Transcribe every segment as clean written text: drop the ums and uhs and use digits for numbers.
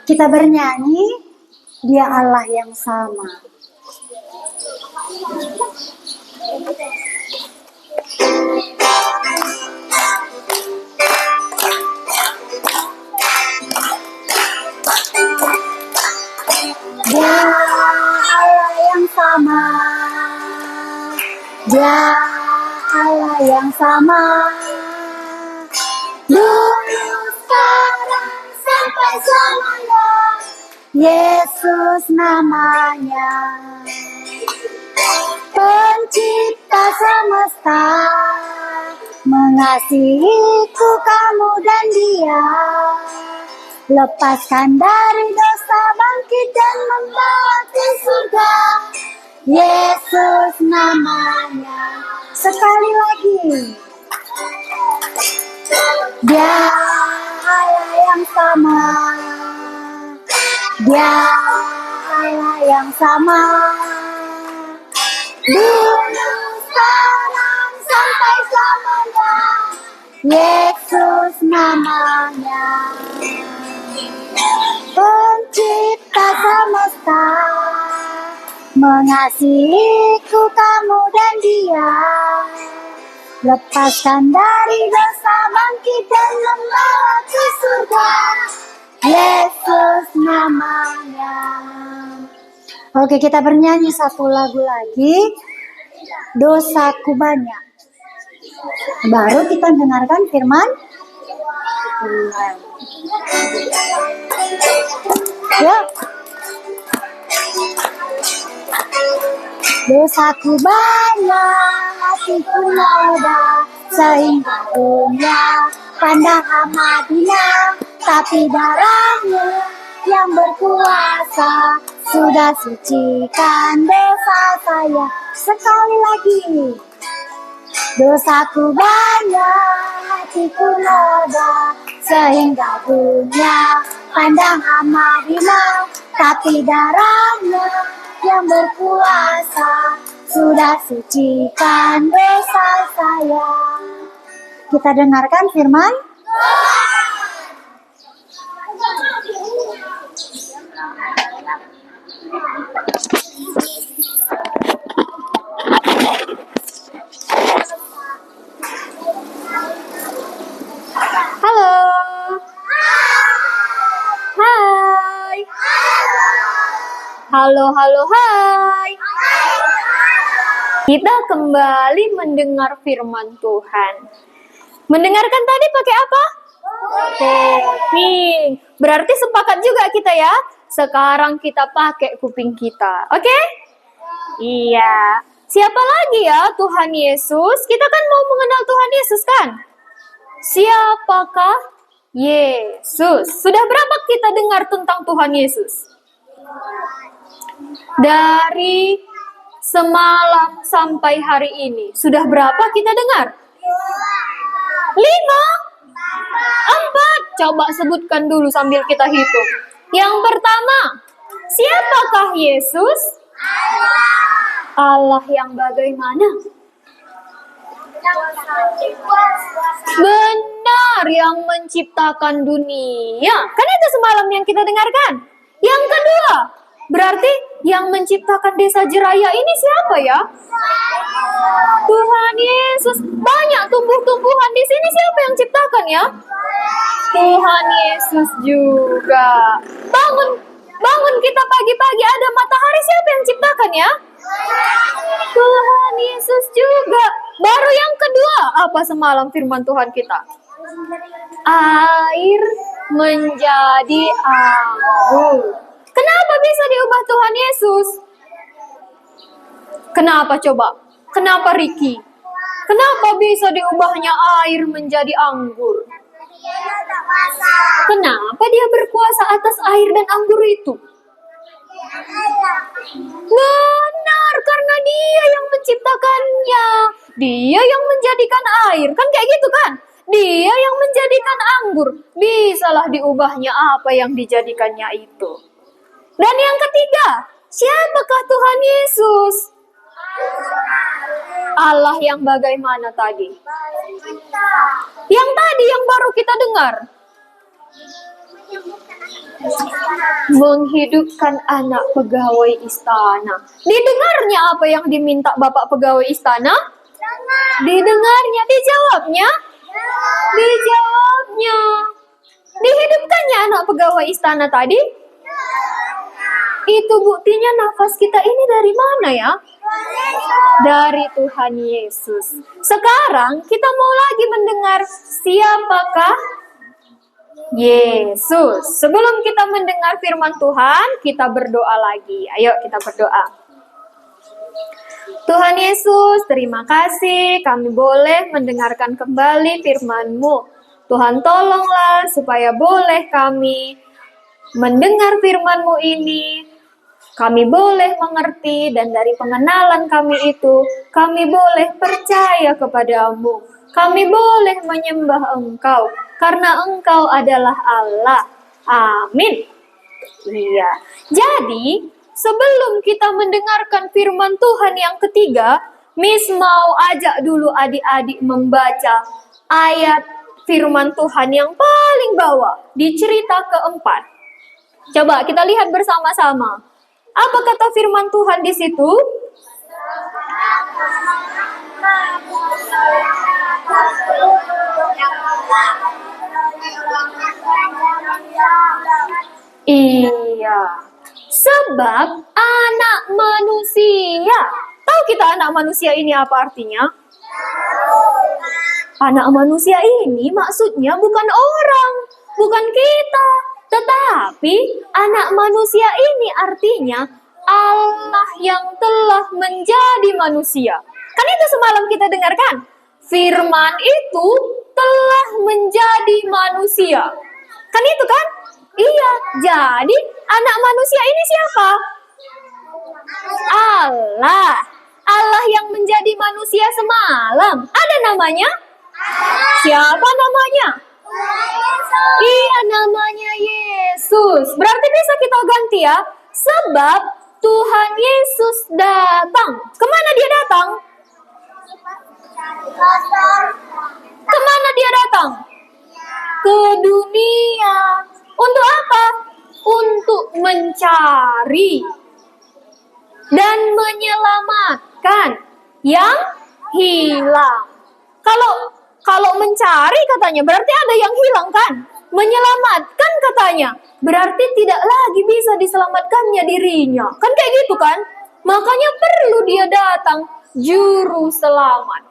Kita bernyanyi, Dia Allah yang sama. Dia Allah yang sama. Dia Allah yang sama. Dulu, sekarang, sampai selamanya. Yesus namanya. Pencipta semesta, mengasihiku kamu dan dia. Lepaskan dari dosa, bangkit dan membawa ke surga. Yesus namanya. Sekali lagi. Dia Allah yang sama. Dia Allah yang sama. Dulu, sekarang, sampai selamanya. Yesus namanya. Pencipta semesta, mengasihiku kamu dan dia. Lepaskan dari dosa, bangkit dan membawa ke surga. Yesus namanya. Oke, kita bernyanyi satu lagu lagi. Dosaku banyak. Baru kita dengarkan firman Tuhan. Ya. Dosaku banyak, hatiku noda, sehingga dunia pandang amadina. Tapi darahnya yang berkuasa sudah sucikan dosa saya. Sekali lagi. Dosaku banyak, hatiku noda, sehingga dunia pandang amadina. Tapi darahnya yang berkuasa sudah sucikan dosa saya. Kita dengarkan firman Halo. Hai. Halo, hai. Kita kembali mendengar firman Tuhan. Mendengarkan tadi pakai apa? Kuping. Berarti sepakat juga kita ya. Sekarang kita pakai kuping kita. Oke? Iya. Siapa lagi ya Tuhan Yesus? Kita kan mau mengenal Tuhan Yesus kan? Siapakah Yesus? Sudah berapa kita dengar tentang Tuhan Yesus? Dari semalam sampai hari ini. Sudah berapa kita dengar? 5? 4? Coba sebutkan dulu sambil kita hitung. Yang pertama, siapakah Yesus? Allah yang bagaimana? Benar, yang menciptakan dunia. Kan itu semalam yang kita dengarkan. Yang kedua, berarti yang menciptakan desa Jeraya ini siapa ya? Tuhan Yesus. Banyak tumbuh-tumbuhan di sini, siapa yang ciptakan ya? Tuhan Yesus juga. Bangun kita pagi-pagi ada matahari, siapa yang ciptakan ya? Tuhan Yesus juga. Baru yang kedua, apa semalam firman Tuhan kita? Air menjadi anggur. Kenapa bisa diubah Tuhan Yesus? Kenapa coba? Kenapa Ricky? Kenapa bisa diubahnya air menjadi anggur? Kenapa dia berkuasa atas air dan anggur itu? Benar, karena dia yang menciptakannya. Dia yang menjadikan air. Kan kayak gitu kan? Dia yang menjadikan anggur. Bisalah diubahnya apa yang dijadikannya itu. Dan yang ketiga, siapakah Tuhan Yesus? Allah yang bagaimana tadi? Yang tadi yang baru kita dengar. Menghidupkan anak pegawai istana. Didengarnya apa yang diminta Bapak pegawai istana? Didengarnya, dijawabnya? Dijawabnya. Dihidupkannya anak pegawai istana tadi? Itu buktinya nafas kita ini dari mana ya? Dari Tuhan Yesus. Sekarang kita mau lagi mendengar siapakah Yesus. Sebelum kita mendengar firman Tuhan, kita berdoa lagi. Ayo kita berdoa. Tuhan Yesus, terima kasih kami boleh mendengarkan kembali firman-Mu. Tuhan tolonglah supaya boleh kami mendengar firman-Mu ini. Kami boleh mengerti dan dari pengenalan kami itu, kami boleh percaya kepadamu. Kami boleh menyembah Engkau, karena Engkau adalah Allah. Amin. Iya. Jadi, sebelum kita mendengarkan firman Tuhan yang ketiga, Miss mau ajak dulu adik-adik membaca ayat firman Tuhan yang paling bawah, di cerita keempat. Coba kita lihat bersama-sama. Apa kata firman Tuhan di situ? Iya. Sebab anak manusia. Tahu kita anak manusia ini apa artinya? Anak manusia ini maksudnya bukan orang, bukan kita. Tetapi anak manusia ini artinya Allah yang telah menjadi manusia. Kan itu semalam kita dengarkan. Firman itu telah menjadi manusia. Kan itu kan? Iya. Jadi anak manusia ini siapa? Allah. Allah yang menjadi manusia semalam. Ada namanya? Siapa namanya? Iya, namanya Yesus. Berarti bisa kita ganti ya. Sebab Tuhan Yesus datang. Kemana dia datang? Kemana dia datang? Ke dunia. Untuk apa? Untuk mencari dan menyelamatkan yang hilang. Kalau mencari katanya berarti ada yang hilang kan? Menyelamatkan katanya berarti tidak lagi bisa diselamatkannya dirinya. Kan kayak gitu kan? Makanya perlu dia datang juru selamat.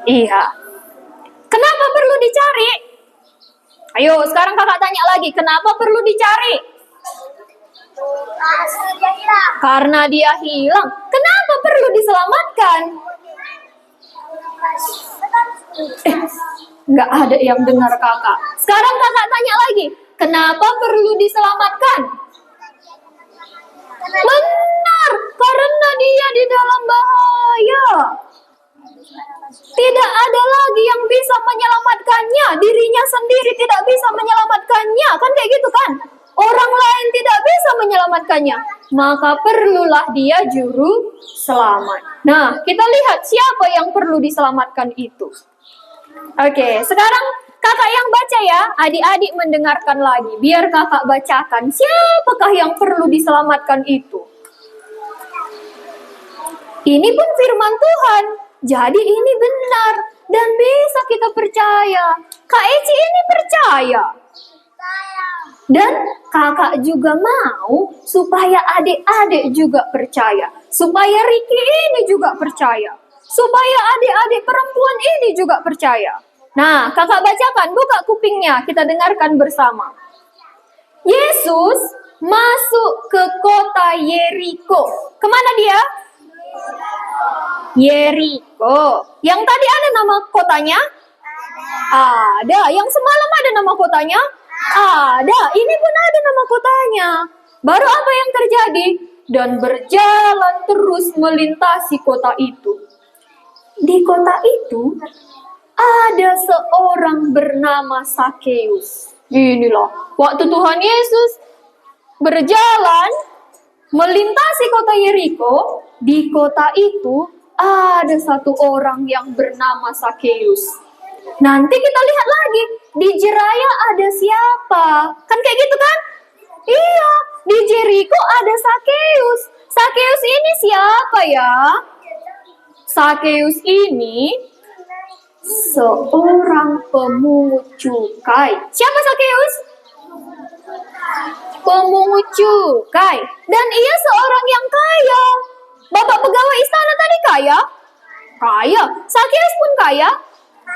Iya. Kenapa perlu dicari? Ayo sekarang kakak tanya lagi. Kenapa perlu dicari? Karena dia hilang. Kenapa perlu diselamatkan? Nggak ada yang dengar kakak. Sekarang kakak tanya lagi. Kenapa perlu diselamatkan? Benar, karena dia di dalam bahaya. Tidak ada lagi yang bisa menyelamatkannya. Dirinya sendiri tidak bisa menyelamatkannya. Kan kayak gitu kan? Orang lain tidak bisa menyelamatkannya. Maka perlulah dia juru selamat. Nah, kita lihat siapa yang perlu diselamatkan itu. Oke, sekarang kakak yang baca ya. Adik-adik mendengarkan lagi. Biar kakak bacakan siapakah yang perlu diselamatkan itu. Ini pun firman Tuhan. Jadi ini benar dan bisa kita percaya. Kak Eci ini percaya. Dan kakak juga mau supaya adik-adik juga percaya. Supaya Riki ini juga percaya. Supaya adik-adik perempuan ini juga percaya. Nah, kakak bacakan, buka kupingnya, kita dengarkan bersama. Yesus masuk ke kota Yeriko. Kemana dia? Yeriko. Yang tadi ada nama kotanya? Ada. Yang semalam ada nama kotanya? Ada. Ini pun ada nama kotanya. Baru apa yang terjadi? Dan berjalan terus melintasi kota itu. Di kota itu ada seorang bernama Sakeus. Inilah waktu Tuhan Yesus berjalan melintasi kota Yeriko. Di kota itu ada satu orang yang bernama Sakeus. Nanti kita lihat lagi di Jeraya ada siapa? siapa? Kan kayak gitu kan? Iya, di Jeriko ada Sakeus. Sakeus ini siapa ya? Sakeus ini seorang pemungut cukai. Siapa Sakeus? Pemungut cukai. Dan ia seorang yang kaya. Bapak pegawai istana tadi kaya? Kaya. Sakeus pun kaya?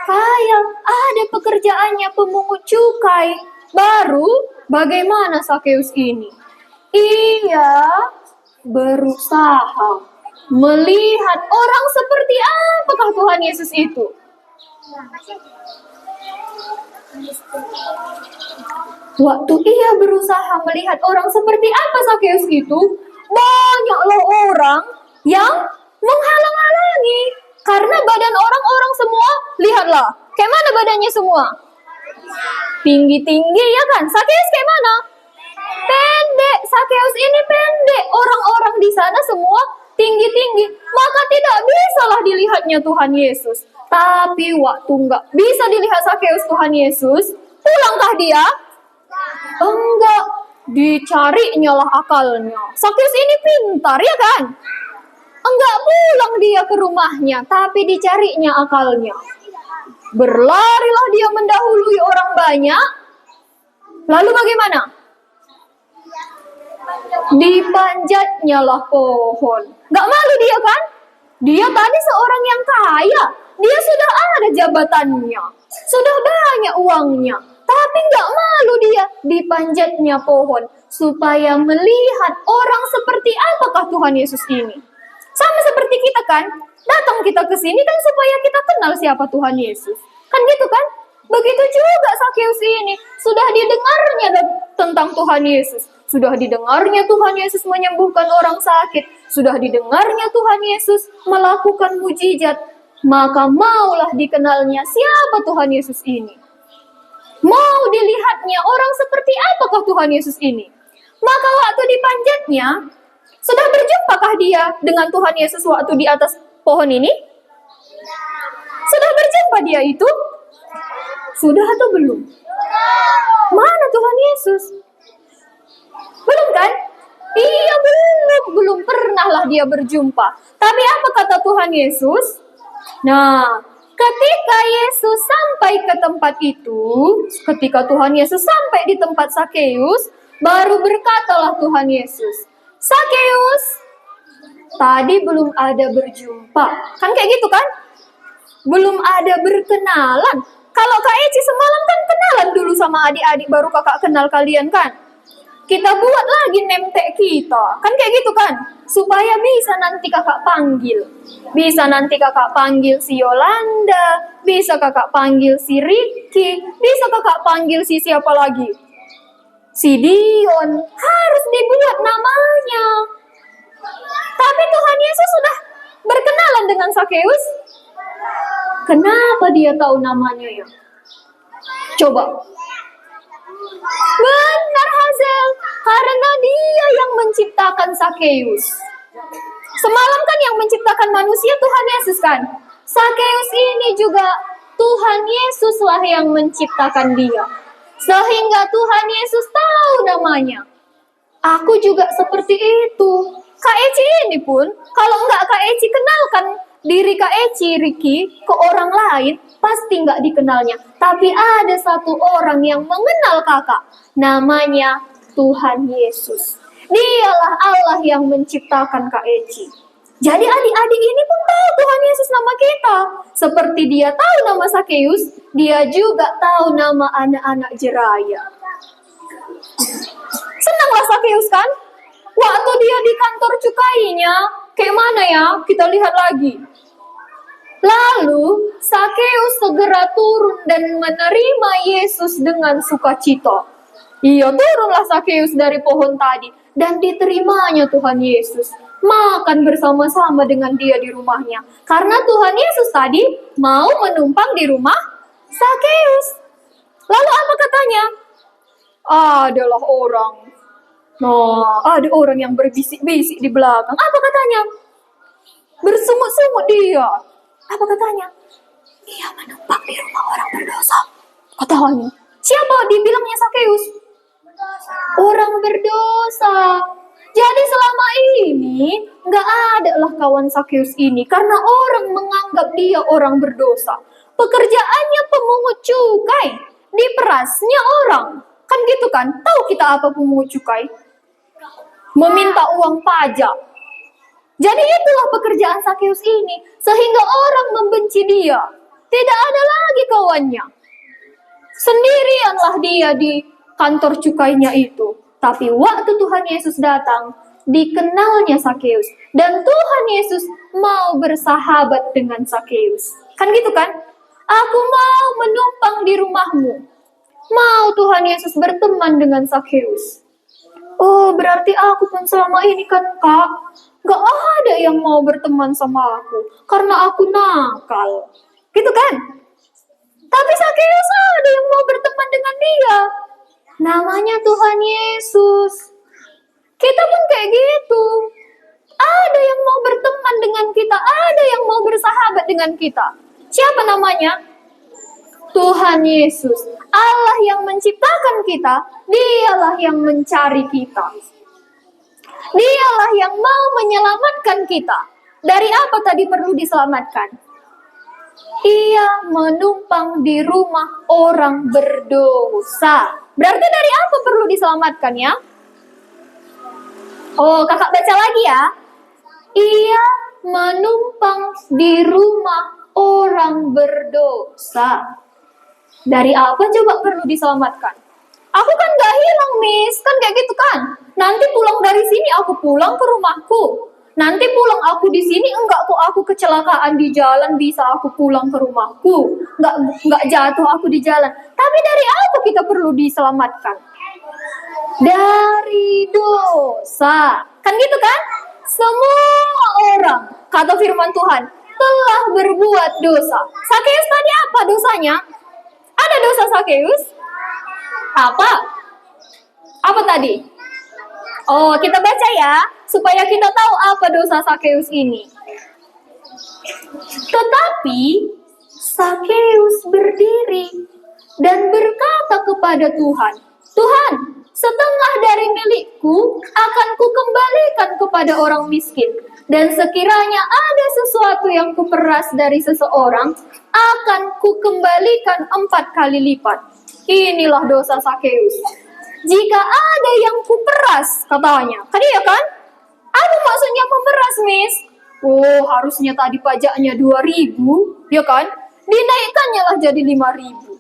Kaya. Ada pekerjaannya pemungut cukai. Baru bagaimana Sakeus ini? Ia berusaha melihat orang seperti apakah Tuhan Yesus itu. Waktu ia berusaha melihat orang seperti apa Sakeus itu, banyak loh orang yang menghalang-halangi. Karena badan orang-orang semua, lihatlah, kayak mana badannya semua? Tinggi-tinggi ya kan? Sakeus kayak mana? Pendek. Sakeus ini pendek. Orang-orang di sana semua tinggi-tinggi. Maka tidak bisalah dilihatnya Tuhan Yesus. Tapi waktu nggak bisa dilihat Sakeus Tuhan Yesus, pulangkah dia? Enggak. Dicarinya lah akalnya. Sakeus ini pintar ya kan? Enggak pulang dia ke rumahnya, tapi dicarinya akalnya. Berlarilah dia mendahului orang banyak. Lalu bagaimana? Dipanjatnya lah pohon. Gak malu dia kan? Dia tadi seorang yang kaya. Dia sudah ada jabatannya. Sudah banyak uangnya. Tapi gak malu dia dipanjatnya pohon. Supaya melihat orang seperti apakah Tuhan Yesus ini. Sama seperti kita kan? Datang kita ke sini kan supaya kita kenal siapa Tuhan Yesus. Kan gitu kan? Begitu juga Sakeus ini. Sudah didengarnya tentang Tuhan Yesus. Sudah didengarnya Tuhan Yesus menyembuhkan orang sakit. Sudah didengarnya Tuhan Yesus melakukan mujizat. Maka maulah dikenalnya siapa Tuhan Yesus ini. Mau dilihatnya orang seperti apakah Tuhan Yesus ini. Maka waktu dipanjatnya, sudah berjumpakah dia dengan Tuhan Yesus waktu di atas pohon ini? Sudah berjumpa dia itu? Sudah atau belum? Mana Tuhan Yesus? Belum kan? Iya belum pernah lah dia berjumpa. Tapi apa kata Tuhan Yesus? Nah, ketika Yesus sampai ke tempat itu, ketika Tuhan Yesus sampai di tempat Sakeus, baru berkatalah Tuhan Yesus, Sakeus, tadi belum ada berjumpa. Kan kayak gitu kan? Belum ada berkenalan. Kalau Kak Eci semalam kan kenalan dulu sama adik-adik, baru kakak kenal kalian kan? Kita buat lagi name tag kita. Kan kayak gitu kan? Supaya bisa nanti kakak panggil. Bisa nanti kakak panggil si Yolanda. Bisa kakak panggil si Ricky. Bisa kakak panggil si siapa lagi? Si Dion. Harus dibuat namanya. Tapi Tuhan Yesus sudah berkenalan dengan Sakeus. Kenapa dia tahu namanya ya? Coba. Benar Hazel, karena dia yang menciptakan Sakeus. Semalam kan yang menciptakan manusia Tuhan Yesus kan? Sakeus ini juga Tuhan Yesuslah yang menciptakan dia. Sehingga Tuhan Yesus tahu namanya. Aku juga seperti itu. Kak Eci ini pun, kalau enggak Kak Eci kenalkan diri Kak Eci, Ricky, ke orang lain, pasti nggak dikenalnya. Tapi ada satu orang yang mengenal kakak. Namanya Tuhan Yesus. Dialah Allah yang menciptakan Kak Eci. Jadi adik-adik ini pun tahu Tuhan Yesus nama kita. Seperti dia tahu nama Sakeus, dia juga tahu nama anak-anak Jeraya. Senanglah Sakeus kan? Waktu dia di kantor cukainya, kayak mana ya? Kita lihat lagi. Lalu Sakeus segera turun dan menerima Yesus dengan sukacita. Iya, turunlah Sakeus dari pohon tadi dan diterimanya Tuhan Yesus. Makan bersama-sama dengan dia di rumahnya. Karena Tuhan Yesus tadi mau menumpang di rumah Sakeus. Lalu apa katanya? Adalah orang. Nah, ada orang yang berbisik-bisik di belakang. Apa katanya? Bersungut-sungut dia. Apa katanya? Dia menumpang di rumah orang berdosa. Katanya. Siapa dibilangnya Sakeus? Orang berdosa. Jadi selama ini nggak ada lah kawan Sakeus ini karena orang menganggap dia orang berdosa. Pekerjaannya pemungut cukai, diperasnya orang. Kan gitu kan? Tahu kita apa pemungut cukai? Meminta uang pajak. Jadi itulah pekerjaan Sakeus ini sehingga orang membenci dia. Tidak ada lagi kawannya. Sendirianlah dia di kantor cukainya itu. Tapi waktu Tuhan Yesus datang, dikenalnya Sakeus. Dan Tuhan Yesus mau bersahabat dengan Sakeus. Kan gitu kan? Aku mau menumpang di rumahmu. Mau Tuhan Yesus berteman dengan Sakeus. Oh, berarti aku pun selama ini kan, Kak, gak ada yang mau berteman sama aku. Karena aku nakal. Gitu kan? Tapi Sakeus ada yang mau berteman dengan dia. Namanya Tuhan Yesus. Kita pun kayak gitu. Ada yang mau berteman dengan kita, ada yang mau bersahabat dengan kita. Siapa namanya? Tuhan Yesus. Allah yang menciptakan kita, dialah yang mencari kita. Dialah yang mau menyelamatkan kita. Dari apa tadi perlu diselamatkan? Ia menumpang di rumah orang berdosa. Berarti dari apa perlu diselamatkan ya? Oh, kakak baca lagi ya. Ia menumpang di rumah orang berdosa. Dari apa coba perlu diselamatkan? Aku kan gak hilang, Miss. Kan kayak gitu kan. Nanti pulang dari sini aku pulang ke rumahku. Nanti pulang aku di sini enggak kok aku kecelakaan di jalan bisa aku pulang ke rumahku. Enggak jatuh aku di jalan. Tapi dari apa kita perlu diselamatkan? Dari dosa. Kan gitu kan? Semua orang, kata firman Tuhan, telah berbuat dosa. Sakeus tadi apa dosanya? Ada dosa Sakeus? Apa? Apa tadi? Oh, kita baca ya, supaya kita tahu apa dosa Sakeus ini. Tetapi Sakeus berdiri dan berkata kepada Tuhan, Tuhan, setengah dari milikku akan kukembalikan kepada orang miskin. Dan sekiranya ada sesuatu yang kuperas dari seseorang, akan kukembalikan 4 kali lipat. Inilah dosa Sakeus. Jika ada yang kuperas, katanya. Kan iya kan? Apa maksudnya memeras, Miss? Oh, harusnya tadi pajaknya 2.000, ya kan? Dinaikkannya lah jadi 5.000.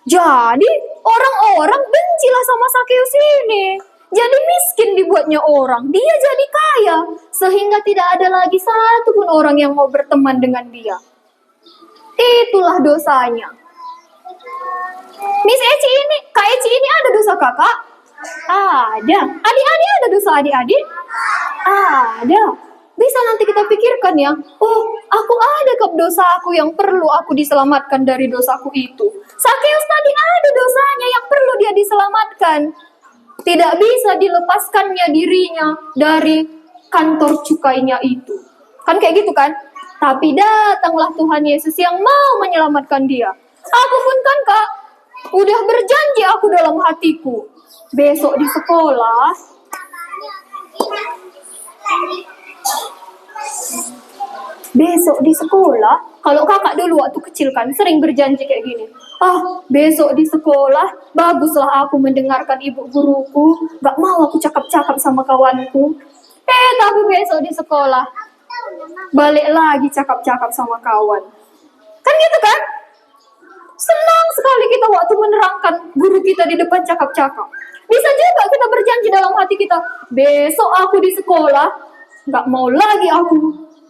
Jadi, orang-orang bencilah sama Sakeus ini. Jadi miskin dibuatnya orang. Dia jadi kaya. Sehingga tidak ada lagi satu pun orang yang mau berteman dengan dia. Itulah dosanya. Miss Eci ini, Kak Eci ini ada dosa kakak? Ada. Adik-adik ada dosa adik-adik? Ada. Bisa nanti kita pikirkan ya. Oh, aku ada ke dosa aku yang perlu aku diselamatkan dari dosaku itu. Sakeus tadi ada dosanya yang perlu dia diselamatkan. Tidak bisa dilepaskannya dirinya dari kantor cukainya itu. Kan kayak gitu kan? Tapi datanglah Tuhan Yesus yang mau menyelamatkan dia. Aku pun kan Kak, udah berjanji aku dalam hatiku. Besok di sekolah, kalau kakak dulu waktu kecil kan sering berjanji kayak gini. Besok di sekolah, baguslah aku mendengarkan ibu guruku. Gak mau aku cakap-cakap sama kawanku. Tapi besok di sekolah, balik lagi cakap-cakap sama kawan. Kan gitu kan? Senang sekali kita waktu menerangkan guru kita di depan cakap-cakap. Bisa juga kita berjanji dalam hati kita, besok aku di sekolah, gak mau lagi aku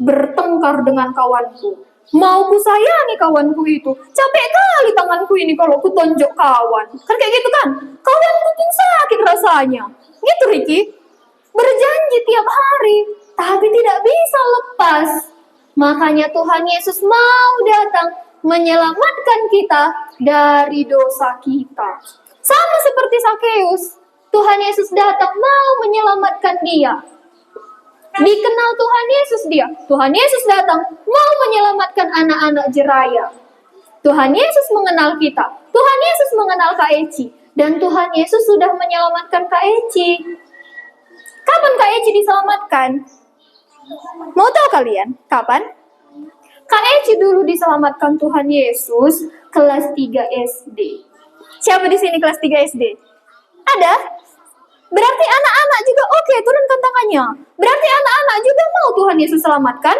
bertengkar dengan kawanku. Mau ku sayangi kawanku itu. Capek kali tanganku ini kalau ku tonjok kawan. Kan kayak gitu kan? Kawanku pun sakit rasanya. Gitu Ricky. Berjanji tiap hari, tapi tidak bisa lepas. Makanya Tuhan Yesus mau datang menyelamatkan kita dari dosa kita. Sama seperti Sakeus, Tuhan Yesus datang mau menyelamatkan dia. Dikenal Tuhan Yesus dia. Tuhan Yesus datang mau menyelamatkan anak-anak jeraya. Tuhan Yesus mengenal kita. Tuhan Yesus mengenal Kak Eci. Dan Tuhan Yesus sudah menyelamatkan Kak Eci. Kapan Kak Eci diselamatkan? Mau tahu kalian? Kapan? Kak Eci dulu diselamatkan Tuhan Yesus kelas 3 SD. Siapa di sini kelas 3 SD? Ada? Berarti anak-anak juga oke, turunkan tangannya. Berarti anak-anak juga mau Tuhan Yesus selamatkan?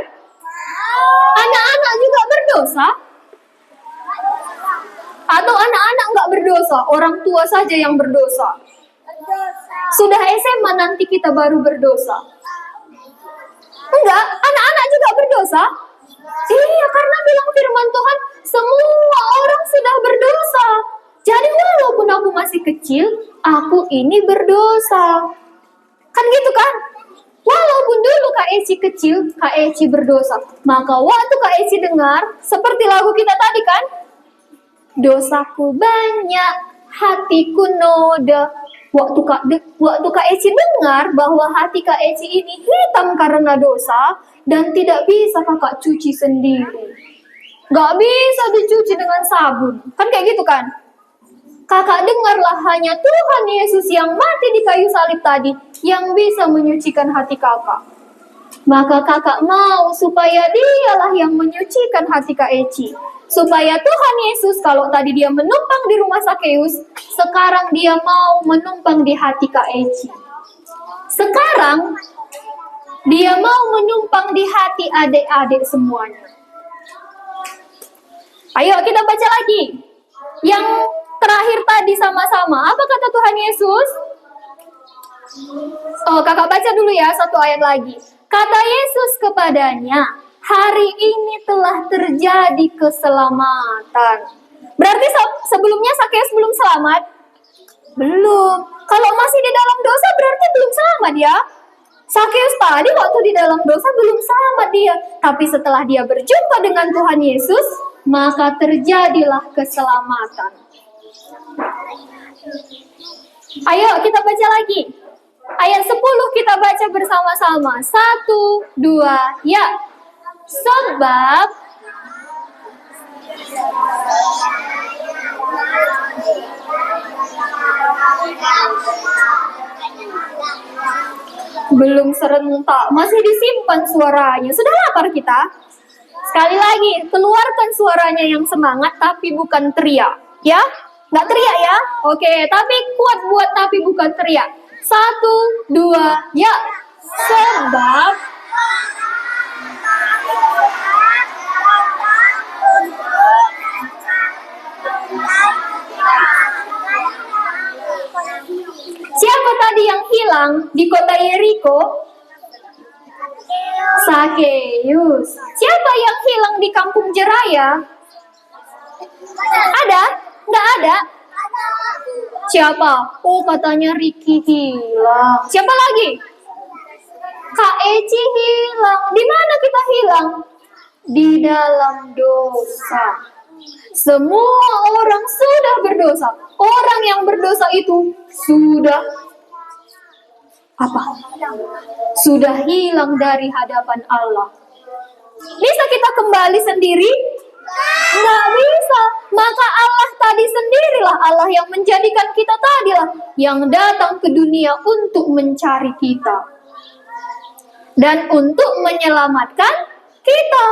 Anak-anak juga berdosa? Atau anak-anak nggak berdosa? Orang tua saja yang berdosa. Sudah SMA nanti kita baru berdosa. Enggak, anak-anak juga berdosa. Iya, karena bilang firman Tuhan, semua orang sudah berdosa. Jadi walaupun aku masih kecil, aku ini berdosa. Kan gitu kan? Walaupun dulu Kak Eci kecil, Kak Eci berdosa. Maka waktu Kak Eci dengar, seperti lagu kita tadi kan? Dosaku banyak, hatiku noda. Waktu Kak Eci dengar bahwa hati Kak Eci ini hitam karena dosa dan tidak bisa kakak cuci sendiri. Gak bisa dicuci dengan sabun. Kan kayak gitu kan? Kakak dengarlah hanya Tuhan Yesus yang mati di kayu salib tadi yang bisa menyucikan hati kakak. Maka kakak mau supaya dialah yang menyucikan hati Kak Eci. Supaya Tuhan Yesus kalau tadi dia menumpang di rumah Sakeus, sekarang dia mau menumpang di hati Kak Eci. Sekarang dia mau menumpang di hati adik-adik semuanya. Ayo kita baca lagi. Yang terakhir tadi sama-sama, apa kata Tuhan Yesus? Oh, kakak baca dulu ya satu ayat lagi. Kata Yesus kepadanya, hari ini telah terjadi keselamatan. Berarti sebelumnya Sakeus belum selamat? Belum. Kalau masih di dalam dosa berarti belum selamat ya. Sakeus tadi waktu di dalam dosa belum selamat dia. Tapi setelah dia berjumpa dengan Tuhan Yesus, maka terjadilah keselamatan. Ayo kita baca lagi. Ayat 10 kita baca bersama-sama. 1, 2, ya. Sebab belum serentak, masih disimpan suaranya. Sudah lapar kita? Sekali lagi, keluarkan suaranya yang semangat tapi bukan teriak. Ya? Nggak teriak ya? Oke, tapi kuat buat tapi bukan teriak. 1, 2, ya. Sebab siapa tadi yang hilang di kota Yeriko? Sakeus. Siapa yang hilang di kampung Jeraya? Ada? Nggak ada? Siapa? Oh, katanya Ricky hilang. Siapa lagi? Kak Eci hilang. Di mana kita hilang? Di dalam dosa. Semua orang sudah berdosa. Orang yang berdosa itu sudah apa? Sudah hilang dari hadapan Allah. Bisa kita kembali sendiri? Nggak bisa. Maka Allah tadi sendirilah Allah yang menjadikan kita tadilah yang datang ke dunia untuk mencari kita dan untuk menyelamatkan kita.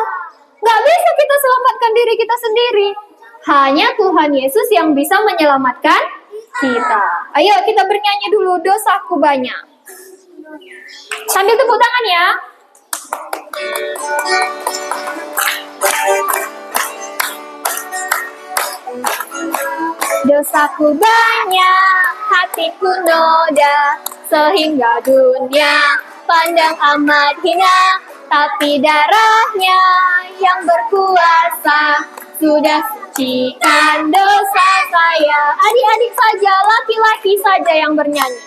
Nggak bisa kita selamatkan diri kita sendiri. Hanya Tuhan Yesus yang bisa menyelamatkan kita. Ayo kita bernyanyi dulu, dosaku banyak. Sambil tepuk tangan ya. Dosaku banyak, hatiku noda, sehingga dunia pandang amat hina. Tapi darahnya yang berkuasa sudah sucikan dosa saya. Adik-adik saja, laki-laki saja yang bernyanyi.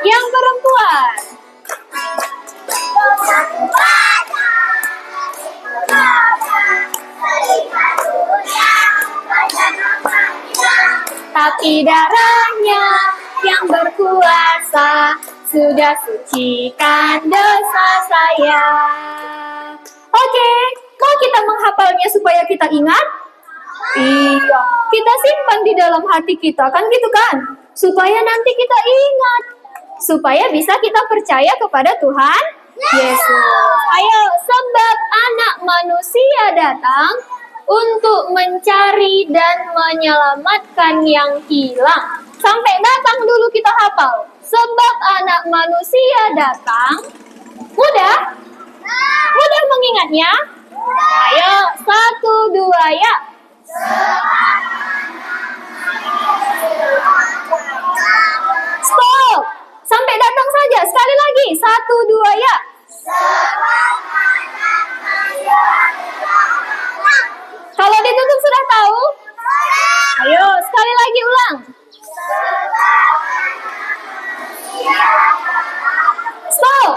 Yang perempuan. di darahnya yang berkuasa sudah sucikan dosa saya. Oke, mau kita menghafalnya supaya kita ingat? Iya, kita simpan di dalam hati kita, kan gitu kan? Supaya nanti kita ingat, supaya bisa kita percaya kepada Tuhan Yesus. Ayo, sebab anak manusia datang untuk mencari dan menyelamatkan yang hilang. Sampai datang dulu kita hafal. Sebab anak manusia datang. Mudah? Mudah mengingatnya? Ayo, 1, 2, ya. Stop. Sampai datang saja. Sekali lagi. 1, 2, ya. Kalau ditutup sudah tahu? Ayo, sekali lagi ulang. Stop.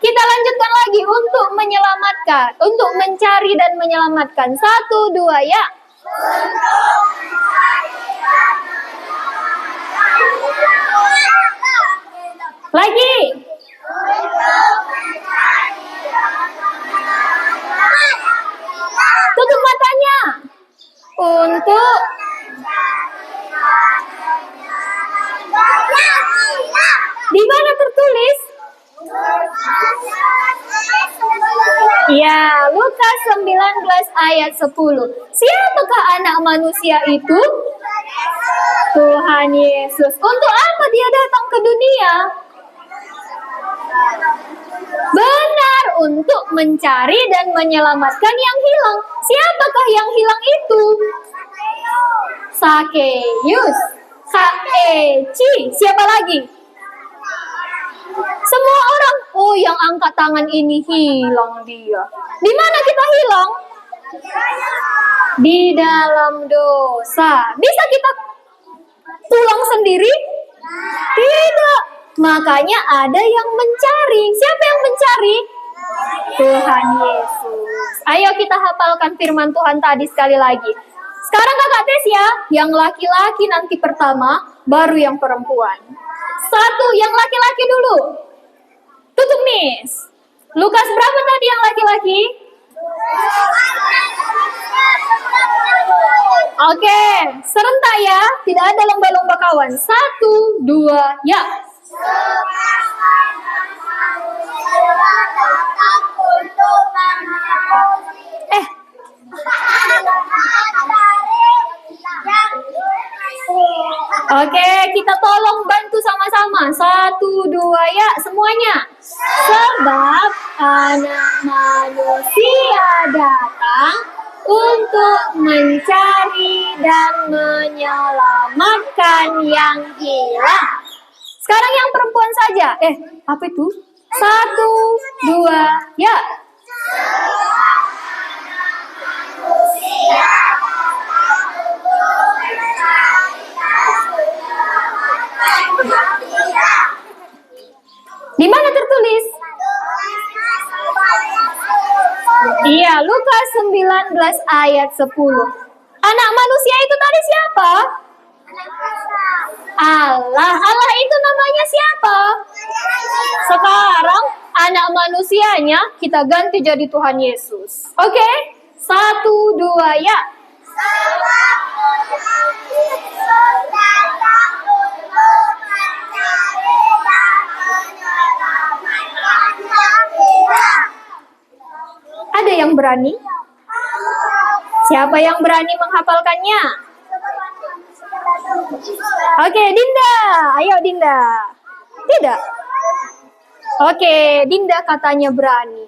Kita lanjutkan lagi untuk menyelamatkan, untuk mencari dan menyelamatkan. 1, 2, ya. Lagi. Tutup matanya. Untuk di mana tertulis? Ya, Lukas 19 ayat 10. Siapakah anak manusia itu? Tuhan Yesus. Untuk apa dia datang ke dunia? Benar, untuk mencari dan menyelamatkan yang hilang. Siapakah yang hilang itu? Sakeus, K-E-C. Siapa lagi? Semua orang. Oh, yang angkat tangan ini hilang dia. Di mana kita hilang? Di dalam dosa. Bisa kita pulang sendiri? Tidak. Makanya ada yang mencari. Siapa yang mencari? Tuhan Yesus. Ayo kita hafalkan firman Tuhan tadi sekali lagi. Sekarang kakak tes ya. Yang laki-laki nanti pertama, baru yang perempuan. 1, yang laki-laki dulu. Tutup Miss. Lukas berapa tadi yang laki-laki? Oke, serentak ya. Tidak ada lomba-lomba kawan. 1, 2, ya. Oke, kita tolong bantu sama-sama. 1, 2, ya, semuanya. Sebab anak manusia datang untuk mencari dan menyelamatkan yang hilang. Sekarang yang perempuan saja. Apa itu? 1, 2, ya. Di mana tertulis? Iya, Lukas 19 ayat 10. Anak manusia itu tadi siapa? Allah. Allah itu namanya siapa? Sekarang anak manusianya kita ganti jadi Tuhan Yesus. Oke? 1, 2, ya. Ada yang berani? Siapa yang berani menghafalkannya? Oke, Dinda. Ayo, Dinda. Tidak? Oke, Dinda katanya berani.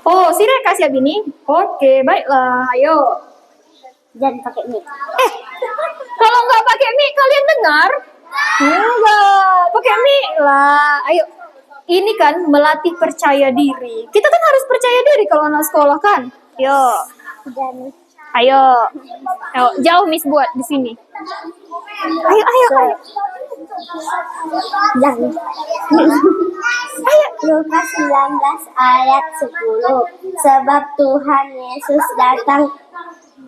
Oh, si Reka siap ini? Oke, baiklah. Ayo. Jangan pakai mic. Kalau nggak pakai mic, kalian dengar? Enggak, pakai mic lah. Ayo. Ini kan melatih percaya diri. Kita kan harus percaya diri kalau anak sekolah kan? Yo. Dan Ayo. Ayo, jauh Miss buat di sini. Ayo, ayo, ayo. jangan. Lukas 19 ayat 10. Sebab Tuhan Yesus datang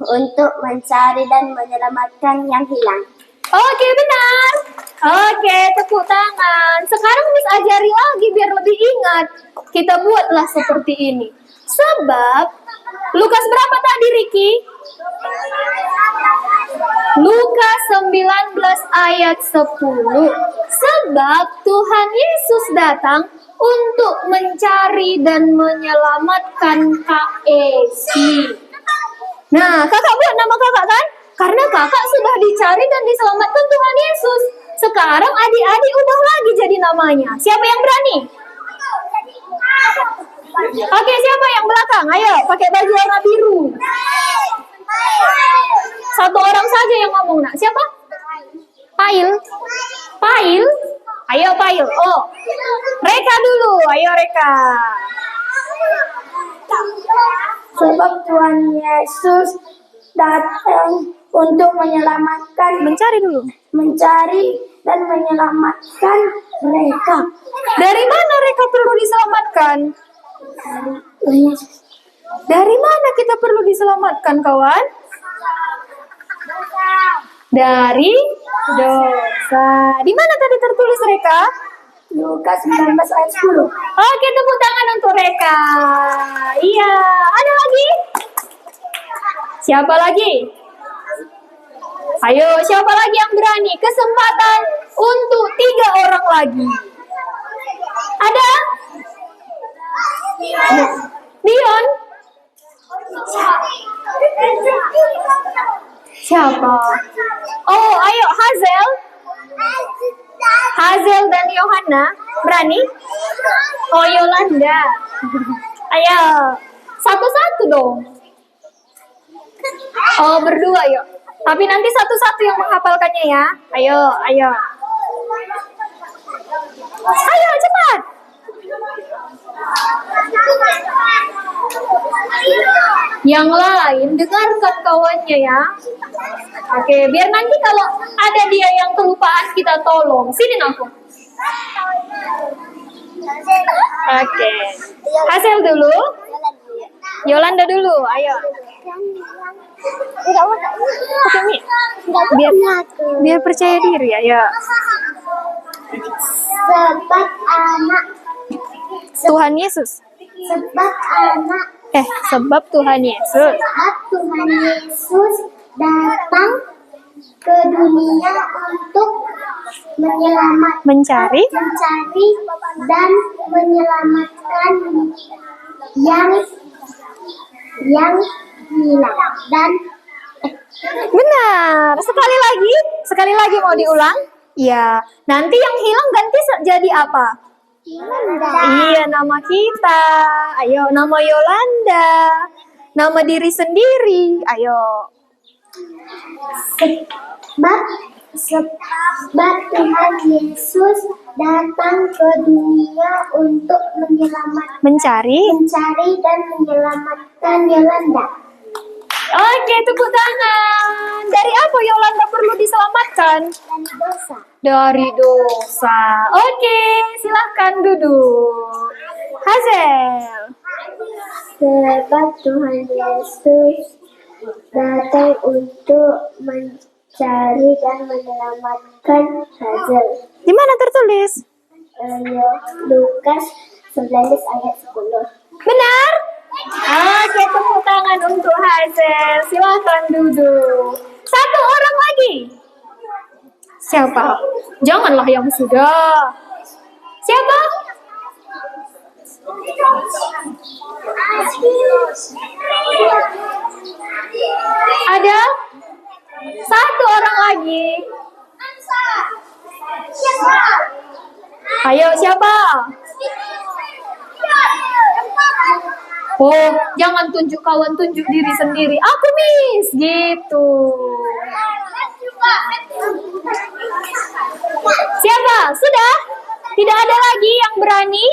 untuk mencari dan menyelamatkan yang hilang. Oke, benar. Oke, tepuk tangan. Sekarang Miss ajari lagi biar lebih ingat. Kita buatlah seperti ini. Sebab, Lukas berapa tadi, Riki? Lukas 19 ayat 10. Sebab Tuhan Yesus datang untuk mencari dan menyelamatkan Kak Esi. Nah, kakak buat nama kakak kan? Karena kakak sudah dicari dan diselamatkan Tuhan Yesus. Sekarang adik-adik ubah lagi jadi namanya. Siapa yang berani? Oke, siapa yang belakang? Ayo, pakai baju warna biru. Satu orang saja yang ngomong, nak. Siapa? Pail. Pail? Ayo, Pail. Oh, Reka dulu. Ayo, Reka. Sebab Tuhan Yesus datang untuk menyelamatkan, mencari dan menyelamatkan mereka. Dari mana Reka perlu diselamatkan? Tuhan Yesus. Dari mana kita perlu diselamatkan, kawan? Dari dosa. Di mana tadi tertulis, Reka? Lukas 19 ayat 10. Oke, tepuk tangan untuk Reka. Iya, ada lagi? Siapa lagi? Ayo, siapa lagi yang berani? Kesempatan untuk 3 orang lagi. Ada? Dion? Siapa? Oh, ayo, Hazel. Hazel dan Yohana. Berani? Oh, Yolanda. Ayo, satu-satu dong. Oh, berdua yuk. Tapi nanti satu-satu yang menghafalkannya ya. Ayo, ayo. Ayo, cepat. Yang lain dengarkan kawannya ya. Oke, biar nanti kalau ada dia yang kelupaan kita tolong. Sini aku. Oke. Hasil dulu. Yolanda dulu, ayo. Oke, Mi. Biar percaya diri, ayo. Sebab anak, Tuhan Yesus. Sebab Tuhan Yesus. Saat Tuhan Yesus datang ke dunia untuk Mencari dan menyelamatkan yang hilang dan benar. Sekali lagi mau diulang? Iya. Nanti yang hilang ganti jadi apa? Iya, nama kita. Ayo, nama Yolanda. Nama diri sendiri. Ayo. Sebab Tuhan Yesus datang ke dunia untuk Mencari dan menyelamatkan Yolanda. Oke, tepuk tangan. Dari apa Yolanda perlu diselamatkan? Dan dosa. Dari dosa. Oke, silahkan duduk. Hazel. Sebab Tuhan Yesus datang untuk mencari dan menyelamatkan Hazel. Di mana tertulis? Lukas 19 ayat 10. Benar? Oke, tepuk tangan untuk Hazel. Silahkan duduk. Satu orang lagi. Siapa? Janganlah yang sudah. Siapa? Ada? Satu orang lagi. Ayo, siapa? Oh, jangan tunjuk kawan, tunjuk diri sendiri. Aku, Miss. Gitu. Siapa? Sudah? Tidak ada lagi yang berani?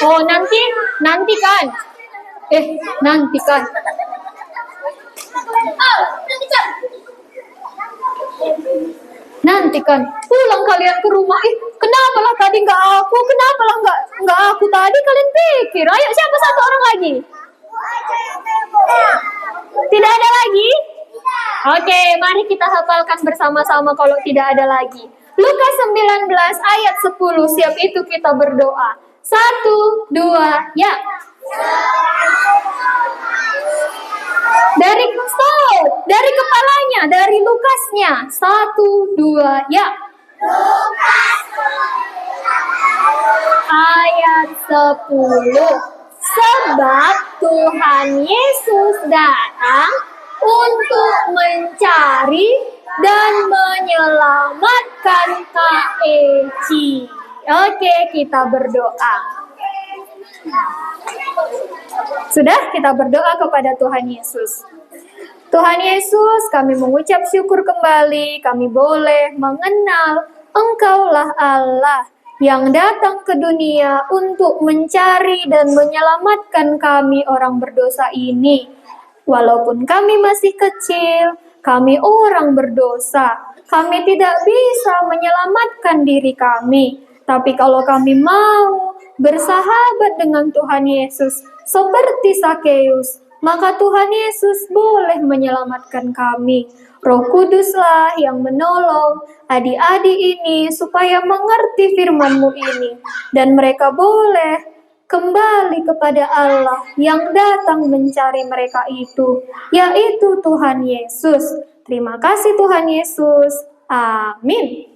Oh, nantikan. Nantikan. Nantikan. Pulang kalian ke rumah. Kenapa lah tadi nggak aku? Kenapa lah nggak aku tadi? Kalian pikir. Ayo, siapa satu orang lagi? Tidak ada lagi? Oke, mari kita hafalkan bersama-sama kalau tidak ada lagi. Lukas 19 ayat 10, siap itu kita berdoa. 1, 2, ya. Dari kepalanya, dari Lukasnya. 1, 2, ya. Ayat 10. Sebab Tuhan Yesus datang untuk mencari dan menyelamatkan Kak Oke, kita berdoa. Sudah, kita berdoa kepada Tuhan Yesus. Tuhan Yesus, kami mengucap syukur kembali, kami boleh mengenal Engkaulah Allah yang datang ke dunia untuk mencari dan menyelamatkan kami orang berdosa ini. Walaupun kami masih kecil, kami orang berdosa, kami tidak bisa menyelamatkan diri kami. Tapi kalau kami mau bersahabat dengan Tuhan Yesus seperti Sakeus, maka Tuhan Yesus boleh menyelamatkan kami. Roh Kuduslah yang menolong adik-adik ini supaya mengerti firman-Mu ini. Dan mereka boleh kembali kepada Allah yang datang mencari mereka itu, yaitu Tuhan Yesus. Terima kasih Tuhan Yesus. Amin.